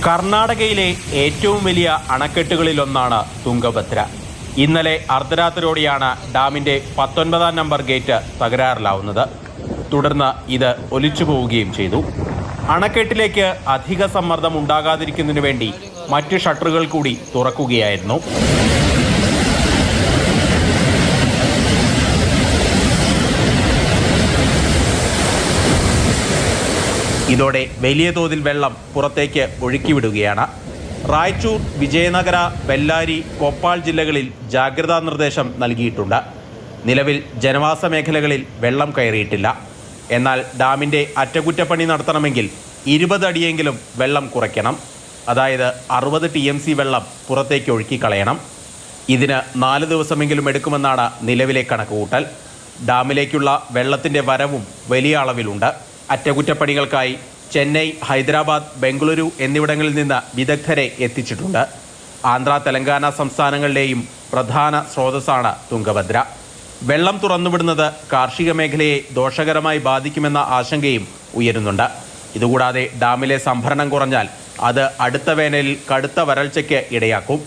കർണാടകയിലെ ഏറ്റവും വലിയ അണക്കെട്ടുകളിലൊന്നാണ് തുംഗഭദ്ര. ഇന്നലെ അർദ്ധരാത്രിയോടെയാണ് ഡാമിൻ്റെ 19-ാം നമ്പർ ഗേറ്റ് തകരാറിലാവുന്നത്. തുടർന്ന് ഇത് ഒലിച്ചു പോവുകയും ചെയ്തു. അണക്കെട്ടിലേക്ക് അധിക സമ്മർദ്ദം ഉണ്ടാകാതിരിക്കുന്നതിനു വേണ്ടി മറ്റ് ഷട്ടറുകൾ കൂടി തുറക്കുകയായിരുന്നു. ഇതോടെ വലിയ തോതിൽ വെള്ളം പുറത്തേക്ക് ഒഴുക്കിവിടുകയാണ്. റായ്ചൂർ, വിജയനഗര, ബെല്ലാരി, കൊപ്പാൾ ജില്ലകളിൽ ജാഗ്രതാ നിർദ്ദേശം നൽകിയിട്ടുണ്ട്. നിലവിൽ ജനവാസ മേഖലകളിൽ വെള്ളം കയറിയിട്ടില്ല. എന്നാൽ ഡാമിൻ്റെ അറ്റകുറ്റപ്പണി നടത്തണമെങ്കിൽ 20 അടിയെങ്കിലും വെള്ളം കുറയ്ക്കണം. അതായത് 60 TMC വെള്ളം പുറത്തേക്ക് ഒഴുക്കിക്കളയണം. ഇതിന് 4 ദിവസമെങ്കിലും എടുക്കുമെന്നാണ് നിലവിലെ കണക്കുകൂട്ടൽ. ഡാമിലേക്കുള്ള വെള്ളത്തിൻ്റെ വരവും വലിയ അളവിലുണ്ട്. അറ്റകുറ്റപ്പണികൾക്കായി ചെന്നൈ, ഹൈദരാബാദ്, ബംഗളൂരു എന്നിവിടങ്ങളിൽ നിന്ന് വിദഗ്ധരെ എത്തിച്ചിട്ടുണ്ട്. ആന്ധ്ര, തെലങ്കാന സംസ്ഥാനങ്ങളിലെയും പ്രധാന സ്രോതസ്സാണ് തുംഗഭദ്ര. വെള്ളം തുറന്നുവിടുന്നത് കാർഷിക മേഖലയെ ദോഷകരമായി ബാധിക്കുമെന്ന ആശങ്കയും ഉയരുന്നുണ്ട്. ഇതുകൂടാതെ ഡാമിലെ സംഭരണം കുറഞ്ഞാൽ അത് അടുത്ത വേനലിൽ കടുത്ത വരൾച്ചയ്ക്ക് ഇടയാക്കും.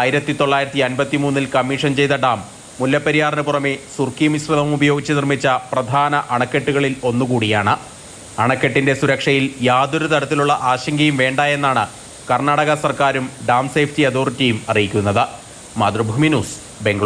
1953 കമ്മീഷൻ ചെയ്ത ഡാം മുല്ലപ്പെരിയാറിന് പുറമെ സുർക്കി മിശ്രിതം ഉപയോഗിച്ച് നിർമ്മിച്ച പ്രധാന അണക്കെട്ടുകളിൽ ഒന്നുകൂടിയാണ്. അണക്കെട്ടിൻ്റെ സുരക്ഷയിൽ യാതൊരു തരത്തിലുള്ള ആശങ്കയും വേണ്ട എന്നാണ് കർണാടക സർക്കാരും ഡാം സേഫ്റ്റി അതോറിറ്റിയും അറിയിക്കുന്നത്. മാതൃഭൂമി ന്യൂസ്, ബംഗളൂരു.